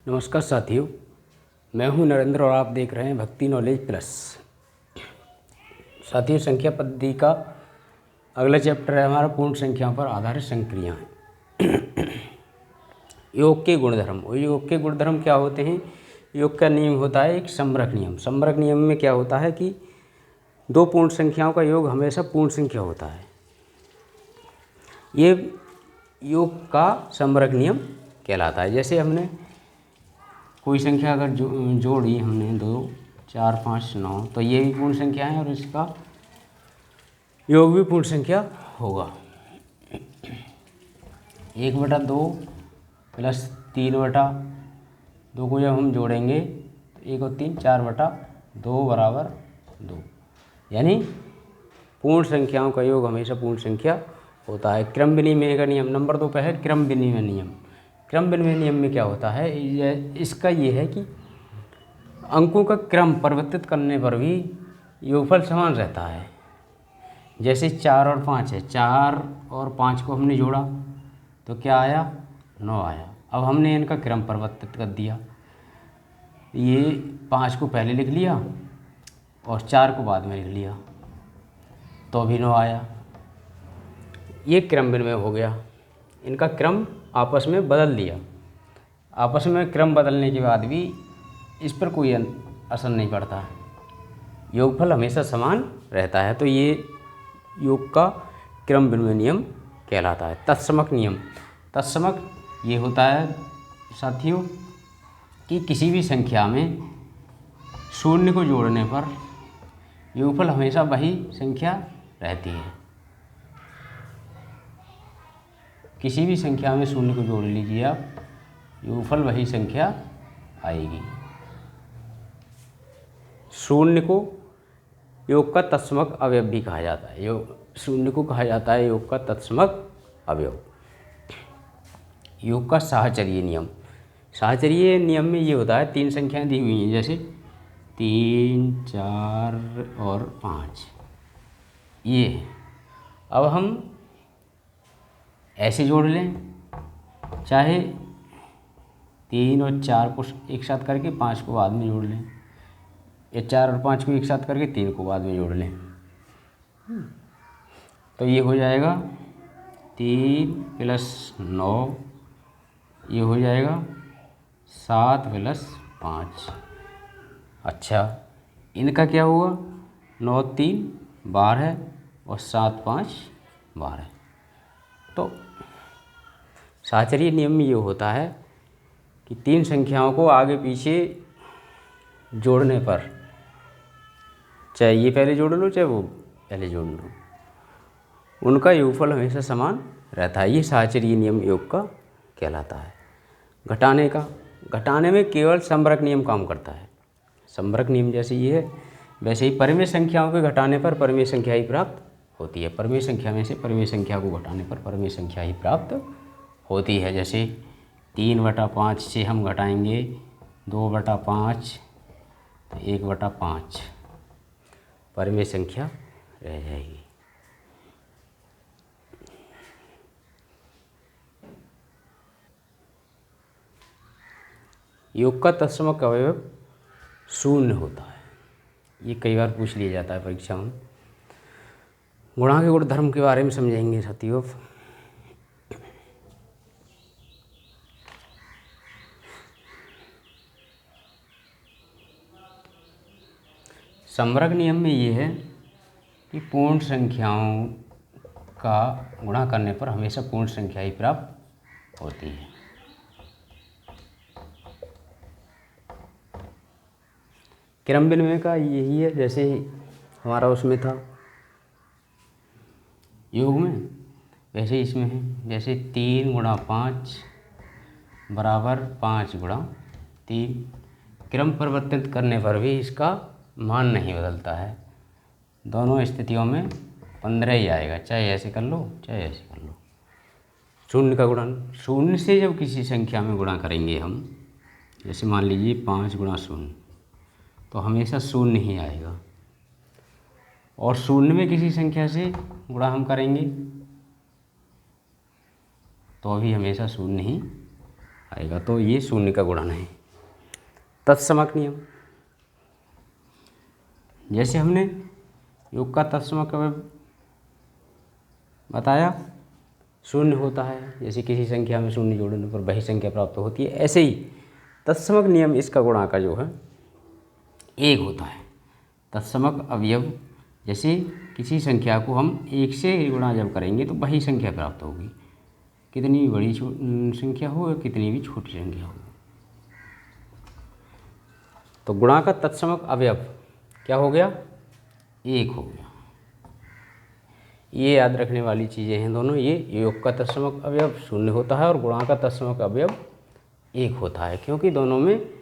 नमस्कार साथियों, मैं हूं नरेंद्र और आप देख रहे हैं भक्ति नॉलेज प्लस। साथियों, संख्या पद्धति का अगला चैप्टर है हमारा पूर्ण संख्याओं पर आधारित संक्रियाएं। योग के गुणधर्म। और योग के गुणधर्म क्या होते हैं? योग का नियम होता है एक समरक नियम। समरक नियम में क्या होता है कि दो पूर्ण संख्याओं का योग हमेशा पूर्ण संख्या होता है। ये योग का समरक नियम कहलाता है। जैसे हमने कोई संख्या अगर जोड़ी हमने 2, 4, 5, 9, तो ये भी पूर्ण संख्या है और इसका योग भी पूर्ण संख्या होगा। 1/2 प्लस 3/2 को जब हम जोड़ेंगे तो 1 और 3 4/2 बराबर 2, यानी पूर्ण संख्याओं का योग हमेशा पूर्ण संख्या होता है। क्रम विनिमय का नियम नंबर 2 पे है क्रम विनिमय नियम। क्रम विनिमय नियम में क्या होता है? इसका ये है कि अंकों का क्रम परिवर्तित करने पर भी योगफल समान रहता है। जैसे 4 और 5 है, 4 और 5 को हमने जोड़ा तो क्या आया? 9 आया। अब हमने इनका क्रम परिवर्तित कर दिया, ये 5 को पहले लिख लिया और 4 को बाद में लिख लिया तो भी 9 आया। ये क्रम विनिमय हो गया। इनका क्रम आपस में बदल दिया। आपस में क्रम बदलने के बाद भी इस पर कोई असर नहीं पड़ता, योगफल हमेशा समान रहता है। तो ये योग का क्रम विनिमय नियम कहलाता है। तत्समक नियम। तत्समक ये होता है साथियों कि किसी भी संख्या में शून्य को जोड़ने पर योगफल हमेशा वही संख्या रहती है। किसी भी संख्या में शून्य को जोड़ लीजिए आप, योगफल वही संख्या आएगी। शून्य को योग का तत्समक अवयव भी कहा जाता है। शून्य को कहा जाता है योग का तत्समक अवयव। योग का साहचर्य नियम। साहचर्य नियम में ये होता है, 3 संख्याएं दी हुई हैं जैसे 3, 4 और 5, ये अब हम ऐसे जोड़ लें, चाहे 3 और 4 को एक साथ करके 5 को बाद में जोड़ लें, या 4 और 5 को एक साथ करके 3 को बाद में जोड़ लें, तो ये हो जाएगा 3 + 9, ये हो जाएगा 7 + 5। अच्छा, इनका क्या हुआ? 9 3 12 और 7 5 12। तो साहचर्य नियम में ये होता है कि 3 संख्याओं को आगे पीछे जोड़ने पर, चाहे ये पहले जोड़ लो चाहे वो पहले जोड़ लो, उनका योगफल हमेशा समान रहता है। ये साहचर्य नियम योग का कहलाता है। घटाने का। घटाने में केवल समरक नियम काम करता है। समरक नियम जैसे ये है वैसे ही परिमेय संख्याओं के घटाने पर परिमेय संख्या ही प्राप्त होती है। परिमेय संख्या में से परिमेय संख्या को घटाने पर परिमेय संख्या ही प्राप्त होती है। जैसे 3/5 से हम घटाएंगे 2/5 तो 1/5, परिमेय संख्या रह जाएगी। योग का तत्समक अवयव शून्य होता है। ये कई बार पूछ लिया जाता है परीक्षा में। गुणा के गुणधर्म के बारे में समझेंगे साथियों। समरक नियम में ये है कि पूर्ण संख्याओं का गुणा करने पर हमेशा पूर्ण संख्या ही प्राप्त होती है। क्रम विनिमय का यही है, जैसे हमारा उसमें था योग में, वैसे इसमें है। जैसे 3 × 5 बराबर 5 × 3। क्रम परिवर्तित करने पर भी इसका मान नहीं बदलता है। दोनों स्थितियों में 15 ही आएगा, चाहे ऐसे कर लो चाहे ऐसे कर लो। शून्य का गुणन। शून्य से जब किसी संख्या में गुणा करेंगे हम, जैसे मान लीजिए 5 × 0, तो हमेशा शून्य ही आएगा। और शून्य में किसी संख्या से गुणा हम करेंगे तो भी हमेशा शून्य ही आएगा, तो ये शून्य का गुणन है। तत्समक नियम, जैसे हमने योग का तत्समक अवयव बताया, शून्य होता है, जैसे किसी संख्या में शून्य जोड़ने पर वही संख्या प्राप्त होती है, ऐसे ही तत्समक नियम इसका गुणा का जो है एक होता है। तत्समक अवयव, जैसे किसी संख्या को हम एक से गुणा जब करेंगे तो वही संख्या प्राप्त होगी, कितनी भी बड़ी संख्या हो या कितनी भी छोटी संख्या हो। तो गुणा का तत्समक अवयव क्या हो गया, एक हो गया। ये याद रखने वाली चीज़ें हैं दोनों। ये योग का तत्समक अवयव शून्य होता है और गुणा का तत्समक अवयव एक होता है, क्योंकि दोनों में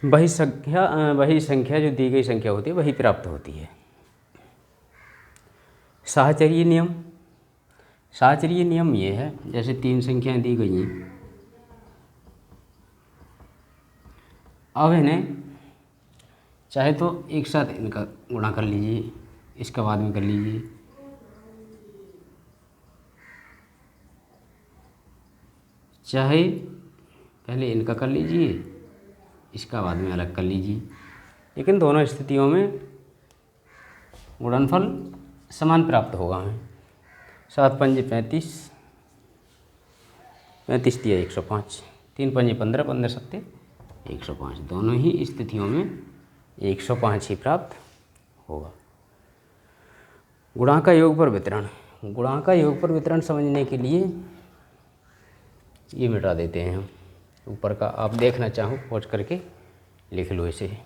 वही संख्या जो दी गई संख्या होती है वही प्राप्त होती है। साहचर्य नियम, साहचर्य नियम ये है, जैसे तीन संख्याएं दी गई हैं, अब इन्हें चाहे तो एक साथ इनका गुणा कर लीजिए, इसका बाद में कर लीजिए, चाहे पहले इनका कर लीजिए, इसका बाद में अलग कर लीजिए, लेकिन दोनों स्थितियों में गुणनफल समान प्राप्त होगा हमें। 7 पंजे 35, 35 दिया 105, 3 पंजे 15, 15 सत्ते 105, दोनों ही स्थितियों में 105 ही प्राप्त होगा। गुणा का योग पर वितरण, गुणा का योग पर वितरण समझने के लिए ये मिटा देते हैं हम, ऊपर का आप देखना चाहो पहुँच करके लिख लो इसे।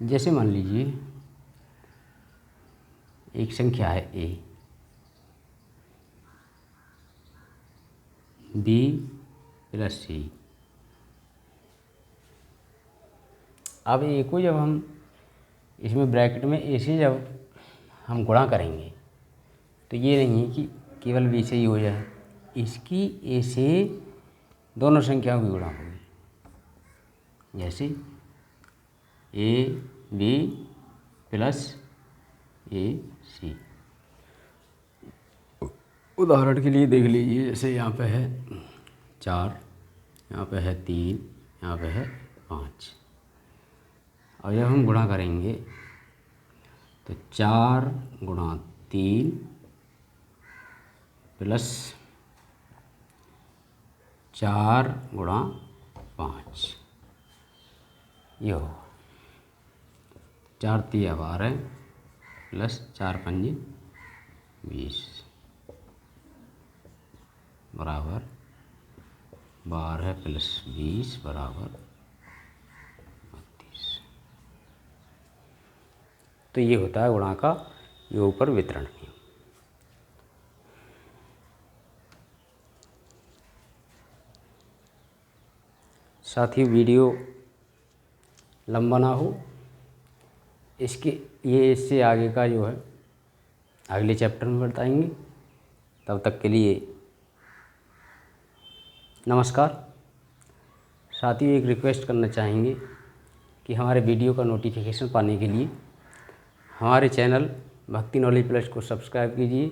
जैसे मान लीजिए एक संख्या है a, b प्लस c। अब a को जब हम इसमें ब्रैकेट में a से जब हम गुणा करेंगे तो ये नहीं है कि केवल b से ही हो जाए, इसकी a से दोनों संख्याओं की गुणा होगी। जैसे a b plus a c। उदाहरण के लिए देख लीजिए, जैसे यहाँ पे है 4, यहाँ पे है 3, यहाँ पे है 5, और जब हम गुणा करेंगे तो 4 गुणा 3 प्लस 4 गुणा 5, ये हो 4 तिया 12 प्लस 4 पंजे 20 बराबर 12 प्लस 20 बराबर 32। तो ये होता है गुणा का योग पर वितरण नियम। साथ ही वीडियो लंबा ना हो इससे आगे का जो है अगले चैप्टर में बताएंगे। तब तक के लिए नमस्कार। साथ ही एक रिक्वेस्ट करना चाहेंगे कि हमारे वीडियो का नोटिफिकेशन पाने के लिए हमारे चैनल भक्ति नॉलेज प्लस को सब्सक्राइब कीजिए।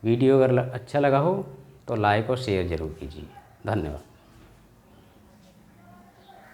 वीडियो अगर अच्छा लगा हो तो लाइक और शेयर ज़रूर कीजिए। धन्यवाद।